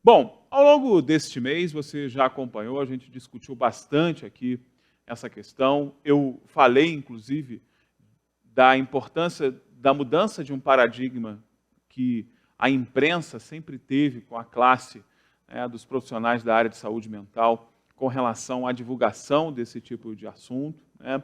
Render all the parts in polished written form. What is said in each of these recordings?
Bom, ao longo deste mês, você já acompanhou, a gente discutiu bastante aqui essa questão. Eu falei, inclusive, da importância da mudança de um paradigma que a imprensa sempre teve com a classe, né, dos profissionais da área de saúde mental com relação à divulgação desse tipo de assunto, né.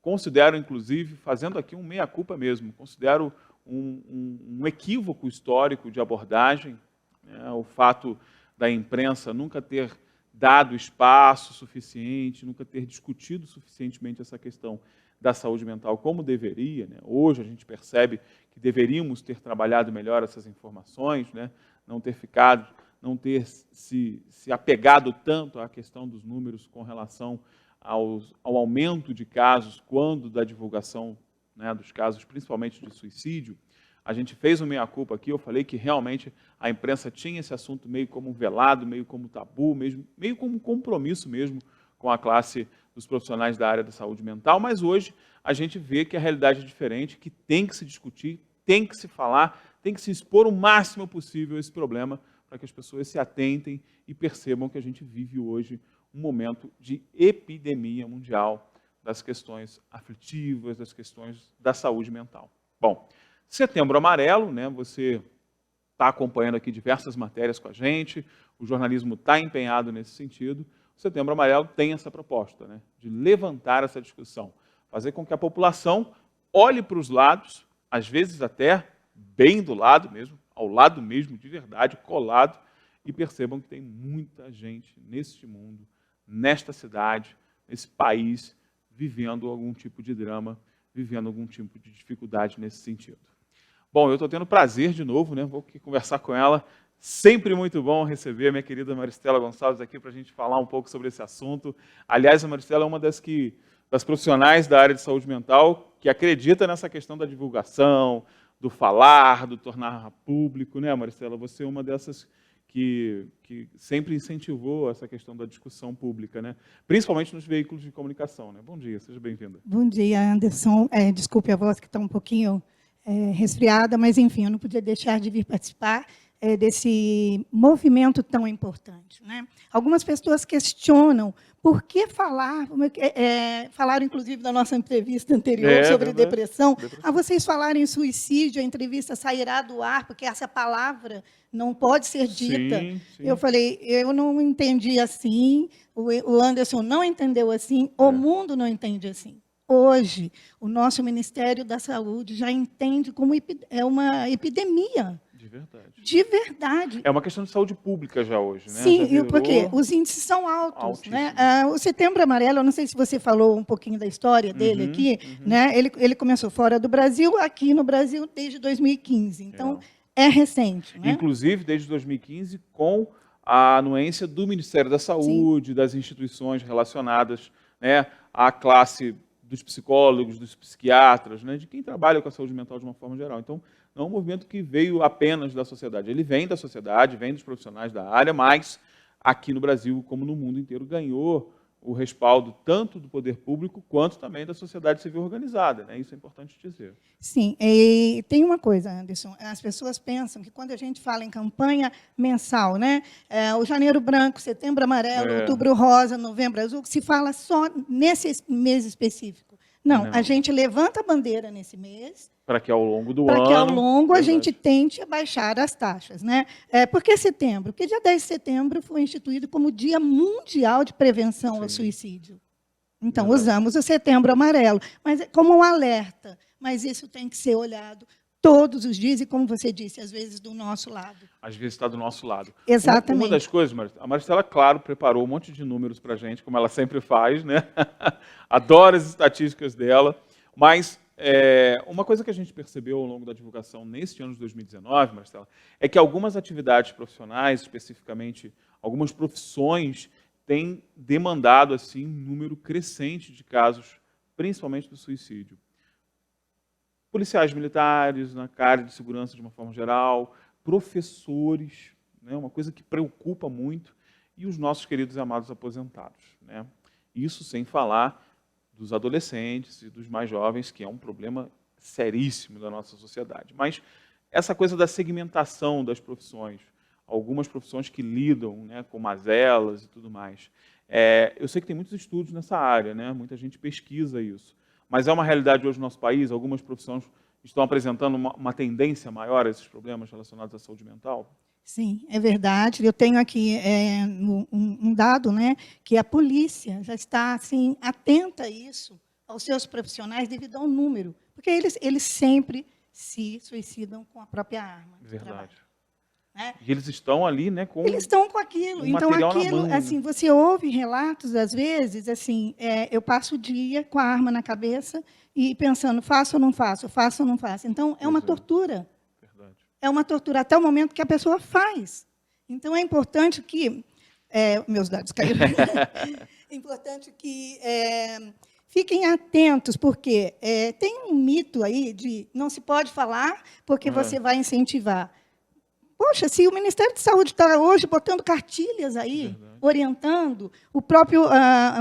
Considero, inclusive, fazendo aqui um meia-culpa mesmo, considero um equívoco histórico de abordagem, né, o fato da imprensa nunca ter dado espaço suficiente, nunca ter discutido suficientemente essa questão da saúde mental como deveria, né. Hoje a gente percebe que deveríamos ter trabalhado melhor essas informações, né, não ter se apegado tanto à questão dos números com relação ao aumento de casos quando da divulgação, né, dos casos, principalmente de suicídio. A gente fez um meia-culpa aqui, eu falei que realmente a imprensa tinha esse assunto meio como velado, meio como tabu, meio como compromisso mesmo com a classe dos profissionais da área da saúde mental, mas hoje a gente vê que a realidade é diferente, que tem que se discutir, tem que se falar, tem que se expor o máximo possível esse problema para que as pessoas se atentem e percebam que a gente vive hoje um momento de epidemia mundial das questões afetivas, das questões da saúde mental. Bom, Setembro Amarelo, né, você está acompanhando aqui diversas matérias com a gente, o jornalismo está empenhado nesse sentido. O Setembro Amarelo tem essa proposta, né, de levantar essa discussão, fazer com que a população olhe para os lados, às vezes até bem do lado mesmo, ao lado mesmo, de verdade, colado, e percebam que tem muita gente neste mundo, nesta cidade, nesse país, vivendo algum tipo de drama, vivendo algum tipo de dificuldade nesse sentido. Bom, eu estou tendo prazer de novo, né? Vou aqui conversar com ela. Sempre muito bom receber a minha querida Maristela Gonçalves aqui para a gente falar um pouco sobre esse assunto. Aliás, a Maristela é uma das profissionais da área de saúde mental que acredita nessa questão da divulgação, do falar, do tornar público, né, Maristela? Você é uma dessas que sempre incentivou essa questão da discussão pública, né? Principalmente nos veículos de comunicação, né? Bom dia, seja bem-vinda. Bom dia, Anderson. Desculpe a voz que está um pouquinho resfriada, mas, enfim, eu não podia deixar de vir participar desse movimento tão importante, né? Algumas pessoas questionam por que falar, falaram, inclusive, da nossa entrevista anterior sobre depressão. Vocês falaram em suicídio, a entrevista sairá do ar, porque essa palavra não pode ser dita. Sim. Eu falei, eu não entendi assim, o Anderson não entendeu assim, o mundo não entende assim. Hoje, o nosso Ministério da Saúde já entende como é uma epidemia. De verdade. De verdade. É uma questão de saúde pública já hoje, né? Sim, porque os índices são altos. Né? O Setembro Amarelo, eu não sei se você falou um pouquinho da história dele aqui, né? Ele começou fora do Brasil, aqui no Brasil desde 2015. Então, é recente. Né? Inclusive, desde 2015, com a anuência do Ministério da Saúde, das instituições relacionadas, né, à classe dos psicólogos, dos psiquiatras, né, de quem trabalha com a saúde mental de uma forma geral. Então, não é um movimento que veio apenas da sociedade. Ele vem da sociedade, vem dos profissionais da área, mas aqui no Brasil, como no mundo inteiro, ganhou o respaldo tanto do poder público quanto também da sociedade civil organizada, né? Isso é importante dizer. Sim, e tem uma coisa, Anderson, as pessoas pensam que quando a gente fala em campanha mensal, né, o Janeiro Branco, Setembro Amarelo, Outubro Rosa, Novembro Azul, se fala só nesse mês específico. Não, a gente levanta a bandeira nesse mês, para que ao longo do ano... Para que ao longo a gente tente baixar as taxas. Né? Por que setembro? Porque dia 10 de setembro foi instituído como Dia Mundial de Prevenção ao Suicídio. Então, usamos o Setembro Amarelo, mas como um alerta. Mas isso tem que ser olhado todos os dias e, como você disse, às vezes do nosso lado. Às vezes está do nosso lado. Exatamente. Uma das coisas, a Maristela, claro, preparou um monte de números para a gente, como ela sempre faz, né? Adoro as estatísticas dela, mas uma coisa que a gente percebeu ao longo da divulgação neste ano de 2019, Maristela, é que algumas atividades profissionais, especificamente algumas profissões, têm demandado assim, um número crescente de casos, principalmente do suicídio. Policiais militares, na área de segurança de uma forma geral, professores, né, uma coisa que preocupa muito, e os nossos queridos e amados aposentados. Né? Isso sem falar dos adolescentes e dos mais jovens, que é um problema seríssimo da nossa sociedade. Mas essa coisa da segmentação das profissões, algumas profissões que lidam, né, com mazelas e tudo mais. Eu sei que tem muitos estudos nessa área, né, muita gente pesquisa isso, mas é uma realidade hoje no nosso país, algumas profissões estão apresentando uma tendência maior a esses problemas relacionados à saúde mental? Sim, é verdade. Eu tenho aqui um dado, né, que a polícia já está assim, atenta a isso, aos seus profissionais, devido ao número, porque eles sempre se suicidam com a própria arma de Verdade. trabalho, né? E eles estão ali, né, com Eles estão com aquilo. um Então, material na aquilo, mão, né? assim, você ouve relatos, às vezes, assim, eu passo o dia com a arma na cabeça e pensando, faço ou não faço, faço ou não faço. Então, é uma tortura. Verdade. É uma tortura até o momento que a pessoa faz. Então, é importante que... meus dados caíram. É importante que fiquem atentos, porque tem um mito aí de não se pode falar porque você vai incentivar. Poxa, se o Ministério de Saúde está hoje botando cartilhas aí, orientando, o próprio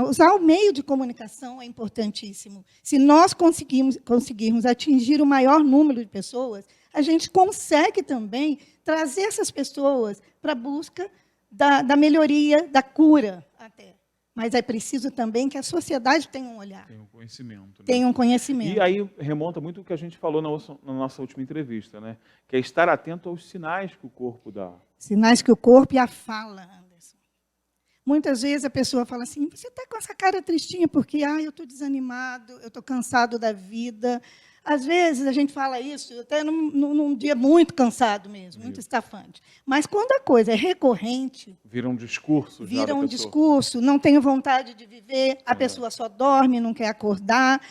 usar o meio de comunicação é importantíssimo. Se nós conseguirmos atingir o maior número de pessoas, a gente consegue também trazer essas pessoas para a busca da melhoria, da cura até. Mas é preciso também que a sociedade tenha um olhar. Tem um conhecimento. Né? Tem um conhecimento. E aí remonta muito o que a gente falou na nossa última entrevista, né? Que é estar atento aos sinais que o corpo dá. Sinais que o corpo e a fala, Anderson. Muitas vezes a pessoa fala assim, você está com essa cara tristinha porque eu estou desanimado, eu estou cansado da vida. Às vezes a gente fala isso até num dia muito cansado mesmo, muito estafante. Mas quando a coisa é recorrente... Vira um discurso. Vira um discurso, não tenho vontade de viver, a pessoa só dorme, não quer acordar,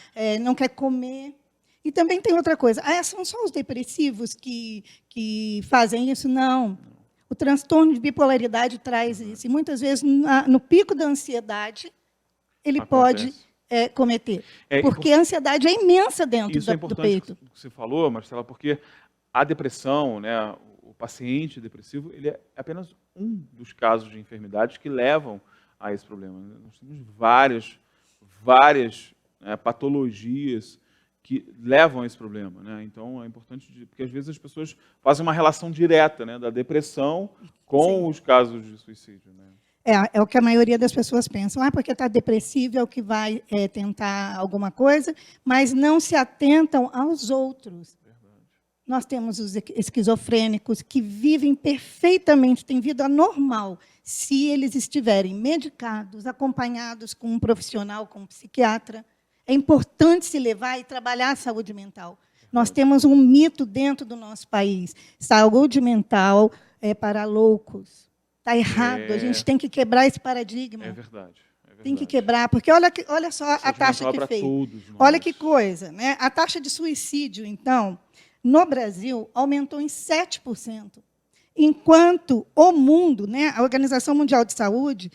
não quer comer. E também tem outra coisa, são só os depressivos que fazem isso? Não. O transtorno de bipolaridade traz isso. E, muitas vezes, no pico da ansiedade, ele pode cometer. Porque a ansiedade é imensa dentro do peito. Isso é importante o que você falou, Marcela, porque a depressão, né, o paciente depressivo, ele é apenas um dos casos de enfermidades que levam a esse problema. Nós temos várias patologias que levam a esse problema, né? Então, é importante, porque às vezes as pessoas fazem uma relação direta, né, da depressão com os casos de suicídio, né? É o que a maioria das pessoas pensam. Porque está depressivo é o que vai tentar alguma coisa, mas não se atentam aos outros. Verdade. Nós temos os esquizofrênicos que vivem perfeitamente, têm vida normal, se eles estiverem medicados, acompanhados com um profissional, com um psiquiatra. É importante se levar e trabalhar a saúde mental. Nós temos um mito dentro do nosso país. Saúde mental é para loucos. Está errado, a gente tem que quebrar esse paradigma. É verdade. Tem que quebrar, porque olha só a taxa que fez. Olha que coisa, né? A taxa de suicídio, então, no Brasil, aumentou em 7%, enquanto o mundo, né, a Organização Mundial de Saúde,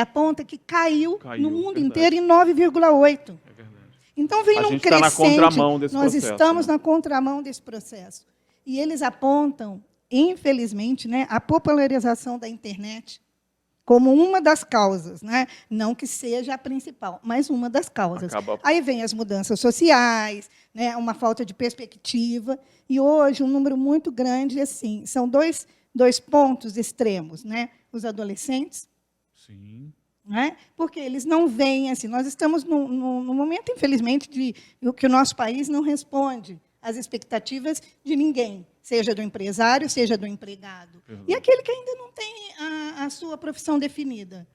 aponta que caiu no mundo inteiro em 9,8%. É verdade. Então, vem num crescente. Na contramão desse nós processo, estamos na contramão desse processo. E eles apontam, infelizmente, né, a popularização da internet como uma das causas, né? Não que seja a principal, mas uma das causas. Aí vem as mudanças sociais, né, uma falta de perspectiva, e hoje um número muito grande, assim, são dois pontos extremos, né? Os adolescentes, sim, né? Porque eles não veem, assim, nós estamos num momento, infelizmente, que o nosso país não responde às expectativas de ninguém, seja do empresário, seja do empregado. E aquele que ainda não tem a sua profissão definida.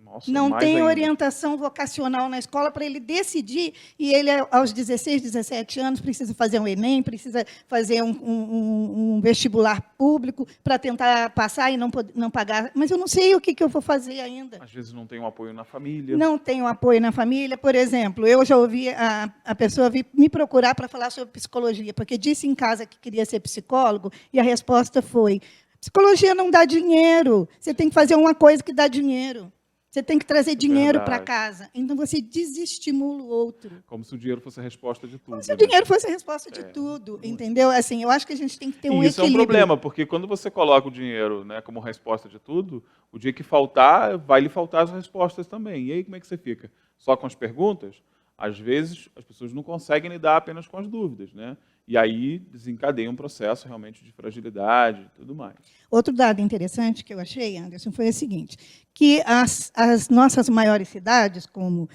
Nossa, não tem orientação vocacional na escola para ele decidir, e ele, aos 16, 17 anos, precisa fazer um Enem, precisa fazer um vestibular público para tentar passar e não pagar. Mas eu não sei o que eu vou fazer ainda. Às vezes não tem um apoio na família. Não tem um apoio na família. Por exemplo, eu já ouvi a pessoa vir me procurar para falar sobre psicologia, porque disse em casa que queria ser psicólogo, e a resposta foi, psicologia não dá dinheiro, você tem que fazer uma coisa que dá dinheiro. Você tem que trazer dinheiro para casa. Então, você desestimula o outro. Como se o dinheiro fosse a resposta de tudo. Como se o dinheiro fosse a resposta de tudo, entendeu? Assim, eu acho que a gente tem que ter um equilíbrio. Isso é um problema, porque quando você coloca o dinheiro, né, como resposta de tudo, o dia que faltar, vai lhe faltar as respostas também. E aí, como é que você fica? Só com as perguntas? Às vezes, as pessoas não conseguem lidar apenas com as dúvidas, né? E aí desencadeia um processo realmente de fragilidade e tudo mais. Outro dado interessante que eu achei, Anderson, foi o seguinte, que as nossas maiores cidades, como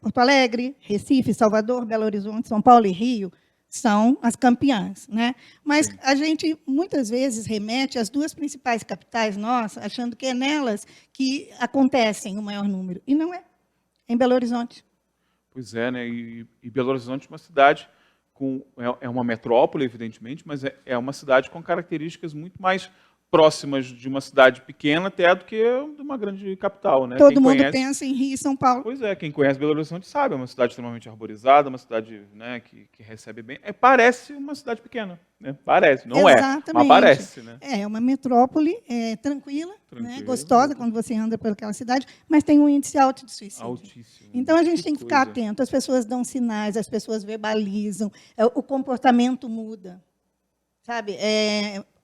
Porto Alegre, Recife, Salvador, Belo Horizonte, São Paulo e Rio, são as campeãs, né? Mas Sim. a gente, muitas vezes, remete às duas principais capitais nossas, achando que é nelas que acontecem o maior número. E não é. É em Belo Horizonte. Pois é, né? E Belo Horizonte é uma cidade é uma metrópole, evidentemente, mas é uma cidade com características muito mais próximas de uma cidade pequena até do que de uma grande capital, né? Todo mundo pensa em Rio e São Paulo. Pois é, quem conhece Belo Horizonte sabe, é uma cidade extremamente arborizada, uma cidade, né, que recebe bem. Parece uma cidade pequena, né? Parece, não Exatamente. é, mas parece, né? É uma metrópole tranquila, né, gostosa exatamente. Quando você anda pelaquela cidade, mas tem um índice alto de suicídio. Altíssimo. Então a gente tem que ficar atento. As pessoas dão sinais, as pessoas verbalizam, o comportamento muda, sabe?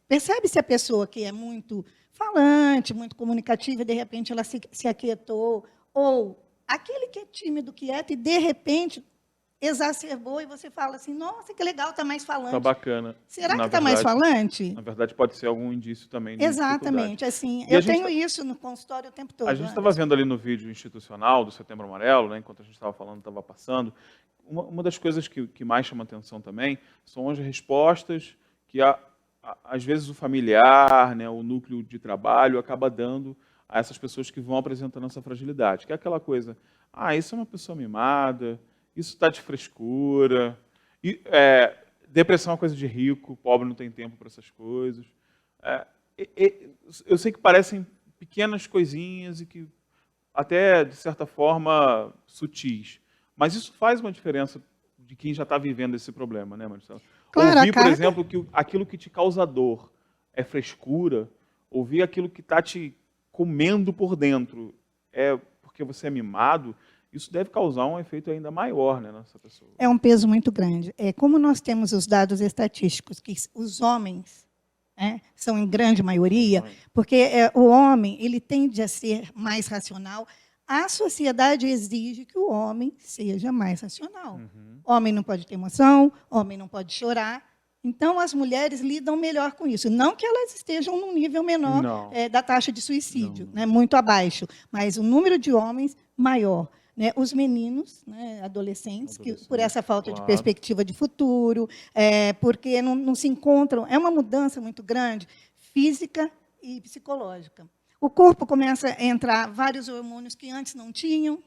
Percebe se a pessoa que é muito falante, muito comunicativa, e de repente ela se aquietou, ou aquele que é tímido, quieto, e de repente exacerbou, e você fala assim, nossa, que legal, está mais falante. Está bacana. Será que está mais falante? Na verdade, pode ser algum indício também de Exatamente. Assim, eu tenho isso no consultório o tempo todo. A gente estava vendo ali no vídeo institucional do Setembro Amarelo, né, enquanto a gente estava falando, estava passando, uma das coisas que mais chama atenção também são as respostas que, às vezes, o familiar, né, o núcleo de trabalho acaba dando a essas pessoas que vão apresentando essa fragilidade, que é aquela coisa, isso é uma pessoa mimada, isso está de frescura, depressão é uma coisa de rico, pobre não tem tempo para essas coisas. Eu sei que parecem pequenas coisinhas e que até, de certa forma, sutis, mas isso faz uma diferença de quem já está vivendo esse problema, né, Marcelo? Claro, ouvir, por exemplo, que aquilo que te causa dor é frescura, ouvir aquilo que está te comendo por dentro é porque você é mimado, isso deve causar um efeito ainda maior, né, nessa pessoa. É um peso muito grande. Como nós temos os dados estatísticos, que os homens são em grande maioria, porque o homem ele tende a ser mais racional, a sociedade exige que o homem seja mais racional. Uhum. Homem não pode ter emoção, homem não pode chorar. Então, as mulheres lidam melhor com isso. Não que elas estejam num nível menor da taxa de suicídio, né, muito abaixo, mas o número de homens maior. Né, os meninos, né, adolescentes, que, por essa falta de perspectiva de futuro, porque não se encontram, é uma mudança muito grande, física e psicológica. O corpo começa a entrar vários hormônios que antes não tinham,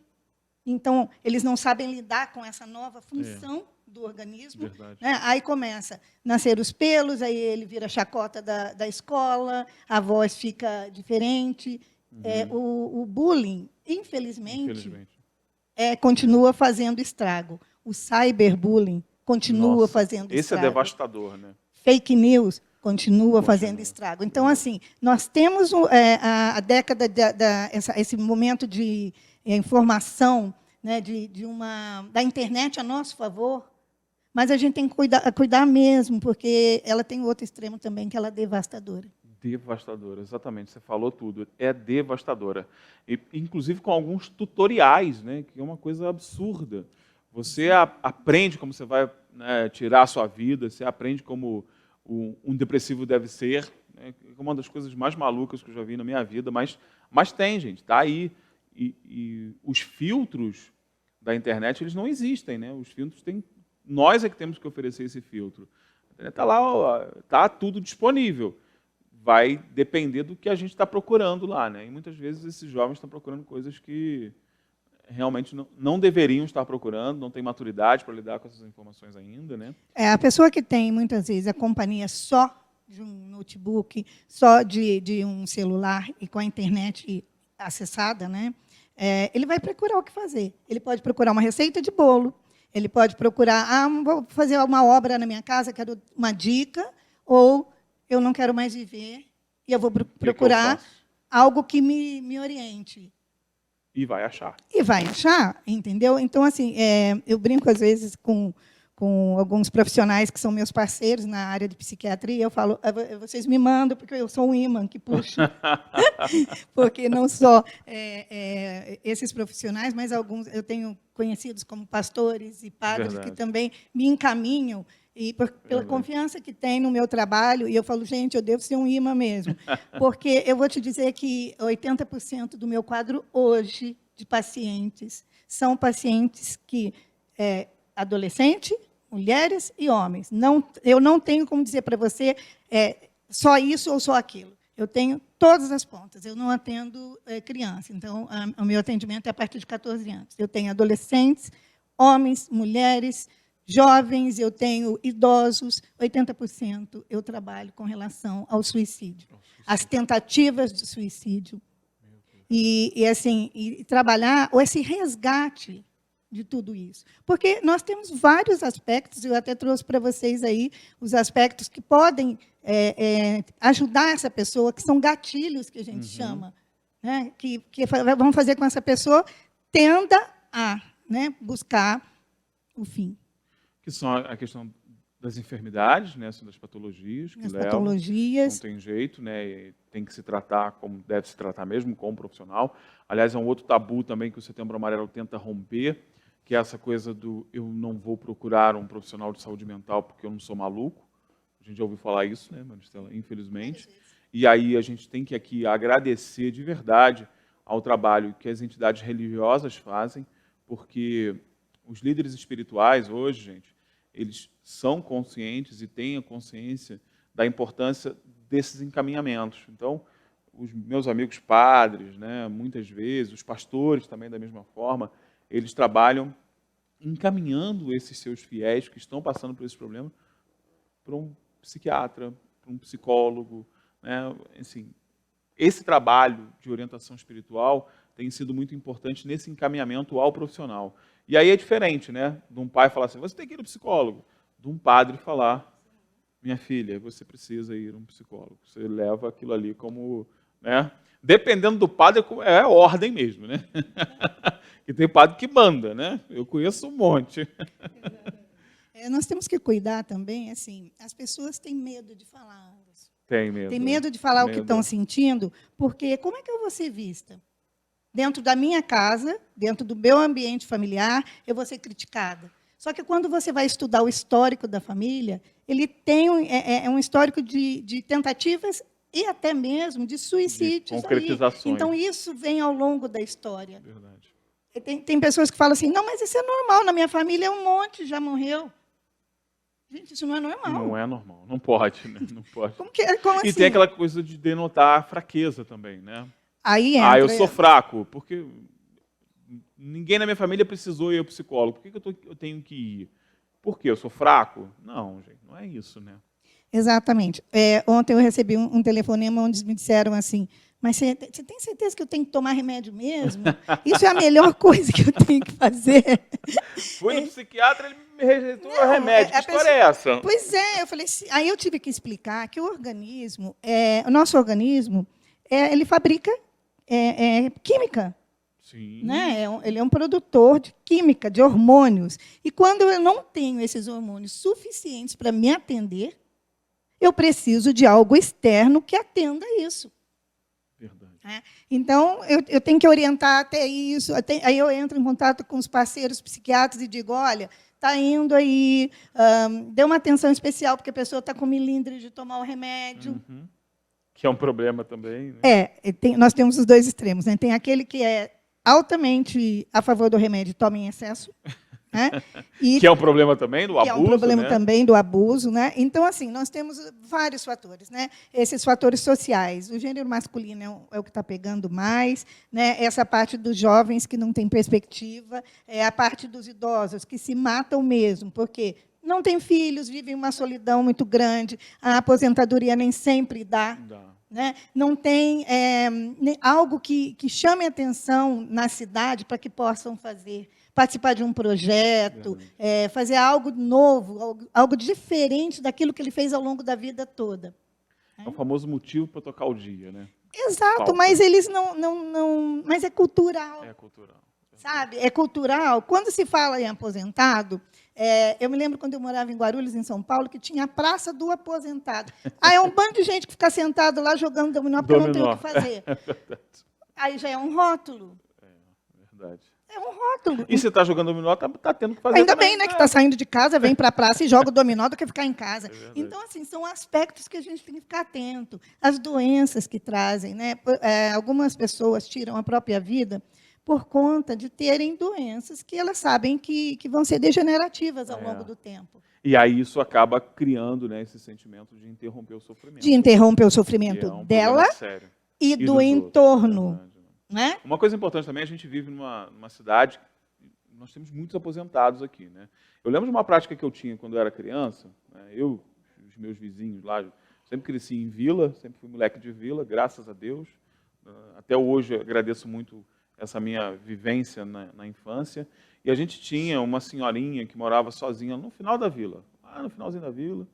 então eles não sabem lidar com essa nova função do organismo. Né? Aí começa a nascer os pelos, aí ele vira chacota da escola, a voz fica diferente. O bullying, infelizmente. Continua fazendo estrago. O cyberbullying continua fazendo estrago. Esse é devastador, né? Fake news continua fazendo estrago. Então, assim, nós temos a década, esse momento de informação, né, da internet a nosso favor, mas a gente tem que cuidar mesmo, porque ela tem outro extremo também, que ela é devastadora. Devastadora, exatamente, você falou tudo, é devastadora. E, inclusive com alguns tutoriais, né, que é uma coisa absurda. Você aprende como você vai, né, tirar a sua vida, você aprende como um depressivo deve ser, né, é uma das coisas mais malucas que eu já vi na minha vida, mas tem, gente, está aí. E os filtros da internet, eles não existem, né? Os filtros nós é que temos que oferecer esse filtro. A internet está lá, está tudo disponível. Vai depender do que a gente está procurando lá, né? E muitas vezes esses jovens estão procurando coisas que realmente não deveriam estar procurando, não têm maturidade para lidar com essas informações ainda, né? A pessoa que tem, muitas vezes, a companhia só de um notebook, só de um celular e com a internet acessada, né? Ele vai procurar o que fazer. Ele pode procurar uma receita de bolo, ele pode procurar, vou fazer uma obra na minha casa, quero uma dica, ou eu não quero mais viver, e eu vou procurar algo que me oriente. E vai achar. E vai achar, entendeu? Então, assim, eu brinco, às vezes, com alguns profissionais que são meus parceiros na área de psiquiatria, eu falo, vocês me mandam, porque eu sou um imã que puxa. Porque não só esses profissionais, mas alguns, eu tenho conhecidos como pastores e padres que também me encaminham, E pela confiança que tem no meu trabalho, e eu falo, gente, eu devo ser um imã mesmo. Porque eu vou te dizer que 80% do meu quadro hoje de pacientes são pacientes que adolescentes, mulheres e homens. Eu não tenho como dizer para você só isso ou só aquilo. Eu tenho todas as pontas. Eu não atendo criança. Então, o meu atendimento é a partir de 14 anos. Eu tenho adolescentes, homens, mulheres, jovens, eu tenho idosos, 80% eu trabalho com relação ao suicídio. As tentativas de suicídio. E trabalhar esse resgate de tudo isso. Porque nós temos vários aspectos, eu até trouxe para vocês aí os aspectos que podem ajudar essa pessoa, que são gatilhos que a gente chama, né? que vão fazer com que essa pessoa tenda a buscar o fim. Que são a questão das enfermidades, né, são das patologias que levam, patologias. Não tem jeito, né, tem que se tratar como deve se tratar mesmo, com um profissional. Aliás, é um outro tabu também que o Setembro Amarelo tenta romper, que é essa coisa do eu não vou procurar um profissional de saúde mental porque eu não sou maluco. A gente já ouviu falar isso, né, Maristela, infelizmente. E aí a gente tem que aqui agradecer de verdade ao trabalho que as entidades religiosas fazem, porque os líderes espirituais hoje, gente, eles são conscientes e têm a consciência da importância desses encaminhamentos. Então, os meus amigos padres, né, muitas vezes, os pastores também da mesma forma, eles trabalham encaminhando esses seus fiéis que estão passando por esse problema para um psiquiatra, para um psicólogo, né? Assim, esse trabalho de orientação espiritual tem sido muito importante nesse encaminhamento ao profissional. E aí é diferente, né? De um pai falar assim, você tem que ir ao psicólogo. De um padre falar, minha filha, você precisa ir a um psicólogo. Você leva aquilo ali como, né? Dependendo do padre, é ordem mesmo, né? Que tem padre que manda, né? Eu conheço um monte. Nós temos que cuidar também, assim, as pessoas têm medo de falar. Tem medo. Tem medo de falar o que estão sentindo, porque como é que eu vou ser vista? Dentro da minha casa, dentro do meu ambiente familiar, eu vou ser criticada. Só que quando você vai estudar o histórico da família, ele tem um histórico de tentativas e até mesmo de suicídios. De concretizações. Então, isso vem ao longo da história. Verdade. Tem pessoas que falam assim, não, mas isso é normal, na minha família um monte já morreu. Gente, isso não é normal. Não é normal, não pode, né? Não pode. Como assim? E tem aquela coisa de denotar fraqueza também, né? Aí entra, eu sou fraco, porque ninguém na minha família precisou ir ao psicólogo. Por que eu tenho que ir? Por quê? Eu sou fraco? Não, gente, não é isso, né? Exatamente. Ontem eu recebi um telefonema onde me disseram assim, mas você tem certeza que eu tenho que tomar remédio mesmo? Isso é a melhor coisa que eu tenho que fazer. Fui no psiquiatra, ele me receitou o remédio. Que história é essa? Pois é, eu falei, aí eu tive que explicar que o nosso organismo, ele fabrica química. Sim. Né? Ele é um produtor de química, de hormônios. E quando eu não tenho esses hormônios suficientes para me atender, eu preciso de algo externo que atenda isso. Verdade. Então, eu tenho que orientar até isso. Aí eu entro em contato com os parceiros psiquiatras e digo, olha, está indo aí, dê uma atenção especial, porque a pessoa está com milindre de tomar o remédio. Uhum. Que é um problema também. Né? Nós temos os dois extremos. Né? Tem aquele que é altamente a favor do remédio, toma em excesso. Né? Que é um problema também do abuso. Que é um problema né? também do abuso. Né? Então, assim, nós temos vários fatores. Né? Esses fatores sociais. O gênero masculino é o que está pegando mais. Né? Essa parte dos jovens que não têm perspectiva. A parte dos idosos que se matam mesmo, porque não têm filhos, vivem uma solidão muito grande. A aposentadoria nem sempre dá. Né? Não tem algo que chame atenção na cidade para que possam fazer. Participar de um projeto, fazer algo novo, algo diferente daquilo que ele fez ao longo da vida toda. É o famoso motivo para tocar o dia, né? Exato, falta. Mas eles não. Mas é cultural. É cultural. Sabe? É cultural. Quando se fala em aposentado, eu me lembro quando eu morava em Guarulhos, em São Paulo, que tinha a Praça do Aposentado. É um bando de gente que fica sentado lá jogando dominó porque não tem o que fazer. Aí já é um rótulo. Verdade. É um rótulo. E se está jogando dominó, está tendo que fazer Ainda também, bem, né, que está saindo de casa, vem para a praça e joga o dominó do que ficar em casa. verdade. Então, assim, são aspectos que a gente tem que ficar atento. As doenças que trazem, né? Algumas pessoas tiram a própria vida por conta de terem doenças que elas sabem que vão ser degenerativas ao longo do tempo. E aí isso acaba criando, né, esse sentimento de interromper o sofrimento. De interromper o que sofrimento é um dela problema sério. e do dos entorno. outros, Né? Uma coisa importante também, a gente vive numa cidade, nós temos muitos aposentados aqui, né? Eu lembro de uma prática que eu tinha quando eu era criança, né? Eu, os meus vizinhos lá, sempre cresci em vila, sempre fui moleque de vila, graças a Deus. Até hoje eu agradeço muito essa minha vivência na infância. E a gente tinha uma senhorinha que morava sozinha no final da vila, lá no finalzinho da vila.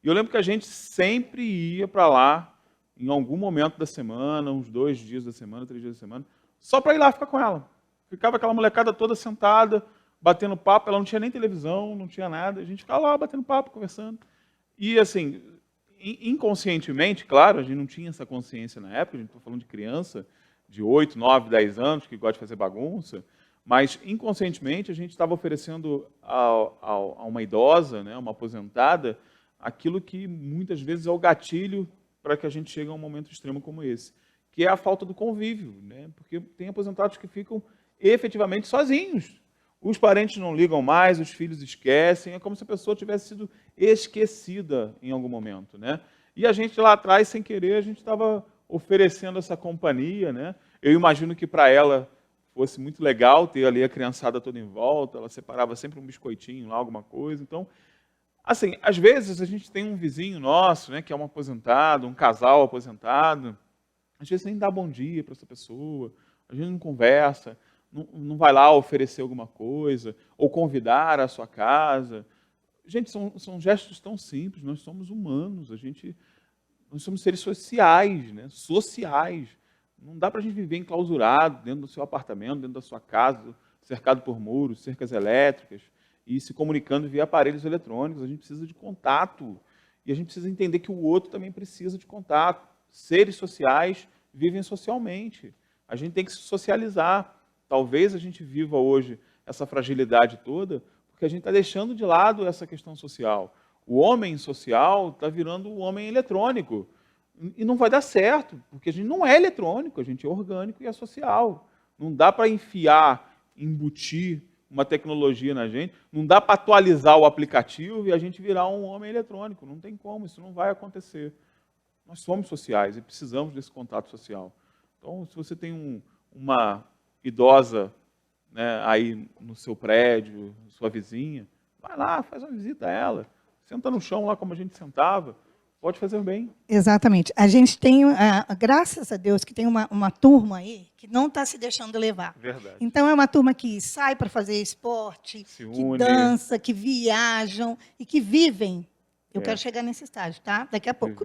E eu lembro que a gente sempre ia para lá, em algum momento da semana, uns 2 dias da semana, 3 dias da semana, só para ir lá ficar com ela. Ficava aquela molecada toda sentada, batendo papo, ela não tinha nem televisão, não tinha nada, a gente ficava lá batendo papo, conversando. E assim, inconscientemente, claro, a gente não tinha essa consciência na época, a gente está falando de criança, de 8, 9, 10 anos, que gosta de fazer bagunça, mas inconscientemente a gente estava oferecendo a uma idosa, né, uma aposentada, aquilo que muitas vezes é o gatilho para que a gente chegue a um momento extremo como esse, que é a falta do convívio, né? Porque tem aposentados que ficam efetivamente sozinhos. Os parentes não ligam mais, os filhos esquecem, é como se a pessoa tivesse sido esquecida em algum momento, né? E a gente lá atrás, sem querer, a gente estava oferecendo essa companhia, né? Eu imagino que para ela fosse muito legal ter ali a criançada toda em volta, ela separava sempre um biscoitinho lá, alguma coisa, então... Assim, às vezes a gente tem um vizinho nosso, né, que é um aposentado, um casal aposentado, às vezes nem dá bom dia para essa pessoa, a gente não conversa, não vai lá oferecer alguma coisa, ou convidar à sua casa. Gente, são gestos tão simples, nós somos humanos, nós somos seres sociais, né, sociais. Não dá para a gente viver enclausurado dentro do seu apartamento, dentro da sua casa, cercado por muros, cercas elétricas, e se comunicando via aparelhos eletrônicos. A gente precisa de contato. E a gente precisa entender que o outro também precisa de contato. Seres sociais vivem socialmente. A gente tem que se socializar. Talvez a gente viva hoje essa fragilidade toda porque a gente está deixando de lado essa questão social. O homem social está virando o homem eletrônico. E não vai dar certo, porque a gente não é eletrônico, a gente é orgânico e é social. Não dá para embutir uma tecnologia na gente, não dá para atualizar o aplicativo e a gente virar um homem eletrônico, não tem como, isso não vai acontecer. Nós somos sociais e precisamos desse contato social. Então, se você tem uma idosa, né, aí no seu prédio, sua vizinha, vai lá, faz uma visita a ela, senta no chão lá como a gente sentava, pode fazer bem. Exatamente. A gente tem, graças a Deus, que tem uma turma aí que não está se deixando levar. Verdade. Então, é uma turma que sai para fazer esporte, que dança, que viajam e que vivem. Eu quero chegar nesse estágio, tá? Daqui a pouco.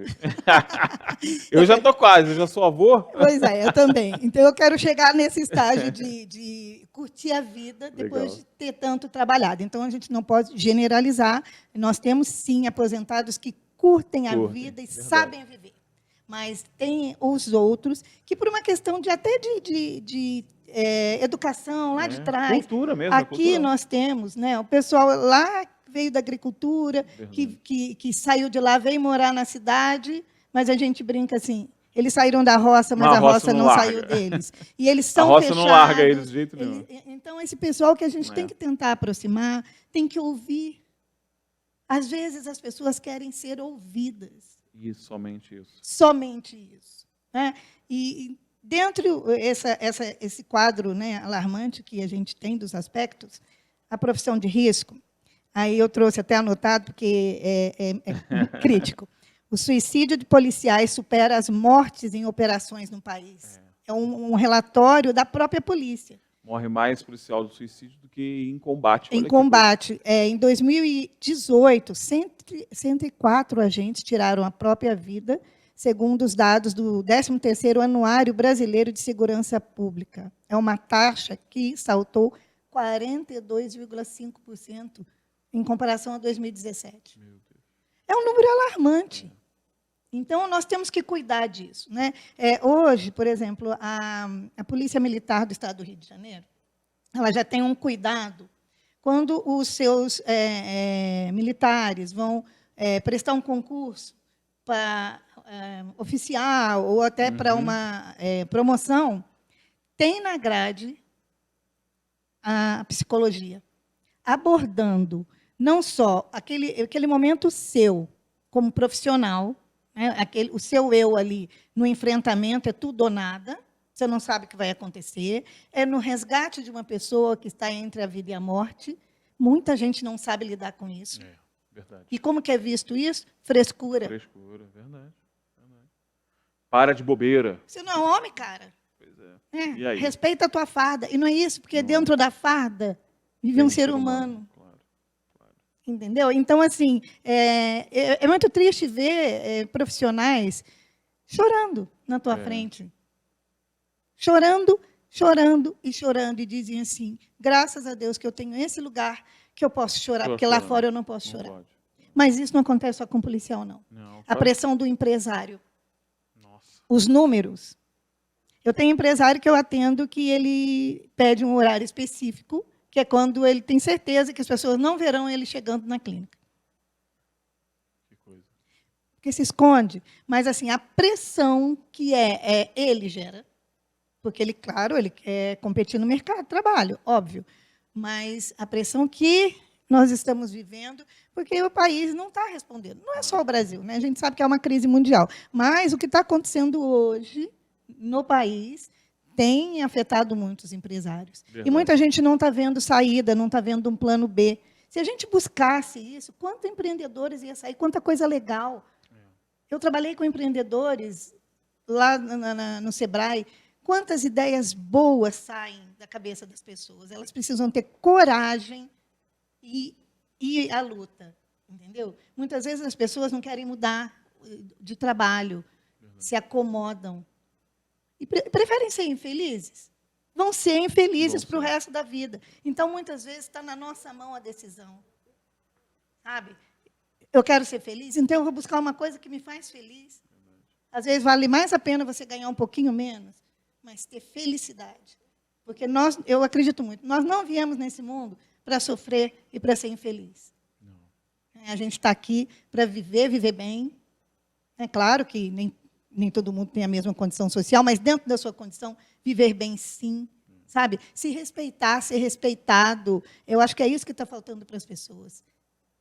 Eu já estou quase, eu já sou avô. Pois é, eu também. Então, eu quero chegar nesse estágio de curtir a vida depois de ter tanto trabalhado. Então, a gente não pode generalizar. Nós temos, sim, aposentados que curtem a vida e sabem viver. Mas tem os outros que, por uma questão até de educação lá de trás, cultura mesmo, aqui nós temos, né, o pessoal lá veio da agricultura, que saiu de lá, veio morar na cidade, mas a gente brinca assim, eles saíram da roça, mas a roça não saiu deles. E eles são fechados. A roça não larga eles de jeito nenhum. Então, esse pessoal que a gente tem que tentar aproximar, tem que ouvir. Às vezes, as pessoas querem ser ouvidas. E somente isso. Somente isso. Né? E dentro esse quadro, né, alarmante que a gente tem dos aspectos, a profissão de risco, aí eu trouxe até anotado, porque é crítico. O suicídio de policiais supera as mortes em operações no país. É um relatório da própria polícia. Morre mais policial do suicídio do que em combate. Em combate. Em 2018, 104 agentes tiraram a própria vida, segundo os dados do 13º Anuário Brasileiro de Segurança Pública. É uma taxa que saltou 42,5% em comparação a 2017. Meu Deus. É um número alarmante. Então, nós temos que cuidar disso. Né? Hoje, por exemplo, a Polícia Militar do Estado do Rio de Janeiro, ela já tem um cuidado. Quando os seus militares vão prestar um concurso para oficial ou até para uma promoção, tem na grade a psicologia, abordando não só aquele momento seu como profissional, né, o seu eu ali no enfrentamento é tudo ou nada, você não sabe o que vai acontecer, é no resgate de uma pessoa que está entre a vida e a morte. Muita gente não sabe lidar com isso. Verdade. E como que é visto isso? Frescura. Frescura, verdade. Para de bobeira. Você não é homem, cara. Pois é. E aí? Respeita a tua farda. E não é isso, porque dentro da farda vive um ser humano. Claro. Entendeu? Então, assim, é muito triste ver profissionais chorando na tua frente. Chorando, chorando e chorando. E dizem assim, graças a Deus que eu tenho esse lugar que eu posso chorar, porque lá fora eu não posso chorar. Pode. Mas isso não acontece só com o policial, não. A pressão do empresário. Os números. Eu tenho empresário que eu atendo que ele pede um horário específico, que é quando ele tem certeza que as pessoas não verão ele chegando na clínica. Que coisa. Porque se esconde. Mas, assim, a pressão que ele gera, porque ele, claro, ele quer competir no mercado de trabalho, óbvio, mas a pressão que nós estamos vivendo, porque o país não está respondendo. Não é só o Brasil, né? A gente sabe que é uma crise mundial, mas o que está acontecendo hoje no país tem afetado muitos empresários. Verdade. E muita gente não está vendo saída, não está vendo um plano B. Se a gente buscasse isso, quantos empreendedores ia sair, quanta coisa legal. Eu trabalhei com empreendedores lá no Sebrae. Quantas ideias boas saem da cabeça das pessoas? Elas precisam ter coragem e ir à luta, entendeu? Muitas vezes as pessoas não querem mudar de trabalho, se acomodam. E preferem ser infelizes. Vão ser infelizes para o resto da vida. Então, muitas vezes, está na nossa mão a decisão. Sabe? Eu quero ser feliz, então eu vou buscar uma coisa que me faz feliz. Às vezes, vale mais a pena você ganhar um pouquinho menos, mas ter felicidade. Porque eu acredito muito, nós não viemos nesse mundo para sofrer e para ser infeliz. Não. A gente está aqui para viver bem. É claro que nem todo mundo tem a mesma condição social, mas dentro da sua condição, viver bem sim. Sabe? Se respeitar, ser respeitado. Eu acho que é isso que está faltando para as pessoas.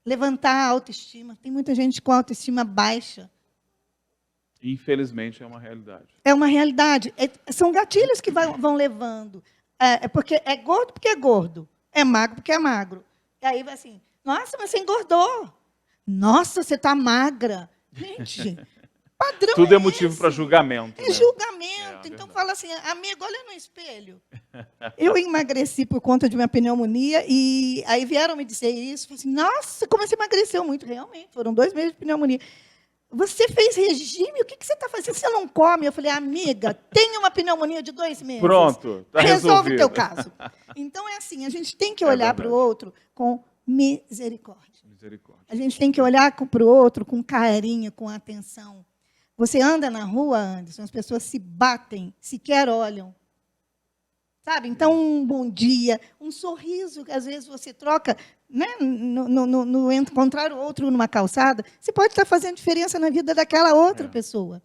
Levantar a autoestima. Tem muita gente com autoestima baixa. Infelizmente, é uma realidade. É uma realidade. São gatilhos que vão levando. Porque é gordo porque é gordo. É magro porque é magro. E aí vai assim, nossa, mas você engordou. Nossa, você está magra. Gente, padrão tudo é motivo para julgamento. É julgamento. Então, fala assim, amigo, olha no espelho. Eu emagreci por conta de uma pneumonia e aí vieram me dizer isso. Falei assim, nossa, como você emagreceu muito. Realmente, foram 2 meses de pneumonia. Você fez regime? O que você está fazendo? Você não come? Eu falei, amiga, tem uma pneumonia de 2 meses. Pronto, está resolve o teu caso. Então, é assim, a gente tem que olhar para o outro com misericórdia. A gente tem que olhar para o outro com carinho, com atenção. Você anda na rua, Anderson, as pessoas se batem, sequer olham. Sabe? Então, um bom dia, um sorriso, que às vezes você troca, né? no encontrar o outro numa calçada, você pode estar fazendo diferença na vida daquela outra pessoa.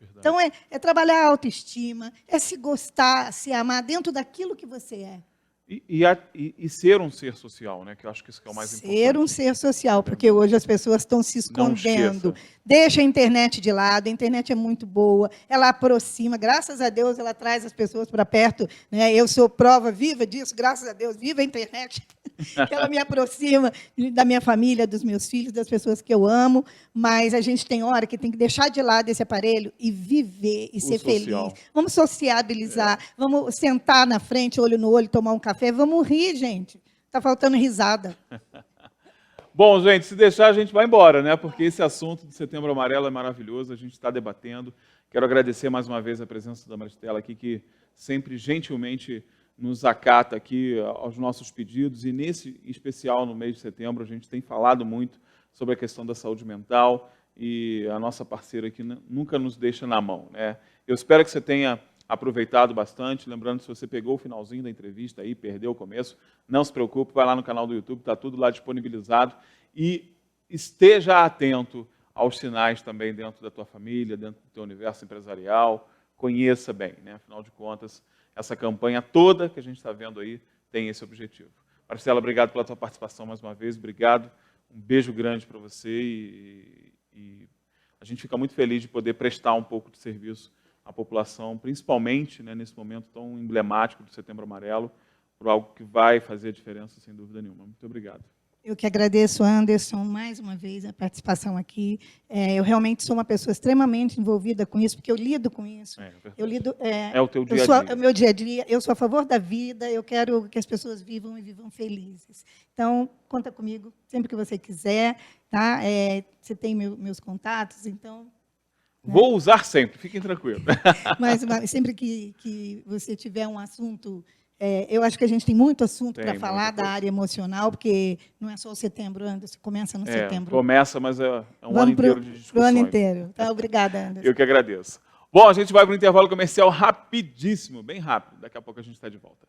Verdade. Então, é trabalhar a autoestima, é se gostar, se amar dentro daquilo que você é. E ser um ser social, né? Que eu acho que isso que é o mais importante. Ser um ser social, porque hoje as pessoas estão se escondendo. Deixa a internet de lado, a internet é muito boa, ela aproxima, graças a Deus, ela traz as pessoas para perto. Né? Eu sou prova viva disso, graças a Deus, viva a internet, que ela me aproxima da minha família, dos meus filhos, das pessoas que eu amo, mas a gente tem hora que tem que deixar de lado esse aparelho e viver e ser feliz. Vamos sociabilizar, vamos sentar na frente, olho no olho, tomar um café, vamos rir, gente. Está faltando risada. Bom, gente, se deixar, a gente vai embora, né? Porque esse assunto de Setembro Amarelo é maravilhoso, a gente está debatendo. Quero agradecer mais uma vez a presença da Maristela aqui, que sempre gentilmente nos acata aqui aos nossos pedidos, e nesse especial, no mês de setembro, a gente tem falado muito sobre a questão da saúde mental, e a nossa parceira aqui nunca nos deixa na mão, né? Eu espero que você tenha aproveitado bastante. Lembrando, se você pegou o finalzinho da entrevista aí, perdeu o começo, não se preocupe, vai lá no canal do YouTube, está tudo lá disponibilizado. E esteja atento aos sinais também dentro da tua família, dentro do teu universo empresarial. Conheça bem, né? Afinal de contas, essa campanha toda que a gente está vendo aí tem esse objetivo. Marcela, obrigado pela tua participação mais uma vez, obrigado. Um beijo grande para você e a gente fica muito feliz de poder prestar um pouco de serviço à população, principalmente, né, nesse momento tão emblemático do Setembro Amarelo, por algo que vai fazer a diferença, sem dúvida nenhuma. Muito obrigado. Eu que agradeço, Anderson, mais uma vez a participação aqui. Eu realmente sou uma pessoa extremamente envolvida com isso, porque eu lido com isso. Eu lido, é o teu dia a dia. É o meu dia a dia. Eu sou a favor da vida, eu quero que as pessoas vivam e vivam felizes. Então, conta comigo sempre que você quiser. Tá? Você tem meus contatos, então... Vou usar sempre, fiquem tranquilos. Mas sempre que você tiver um assunto... eu acho que a gente tem muito assunto para falar da área emocional, porque não é só o setembro, Anderson, começa no setembro. Começa, mas é um ano inteiro de discussões. O ano inteiro. Tá, obrigada, Anderson. Eu que agradeço. Bom, a gente vai para o intervalo comercial rapidíssimo, bem rápido. Daqui a pouco a gente está de volta.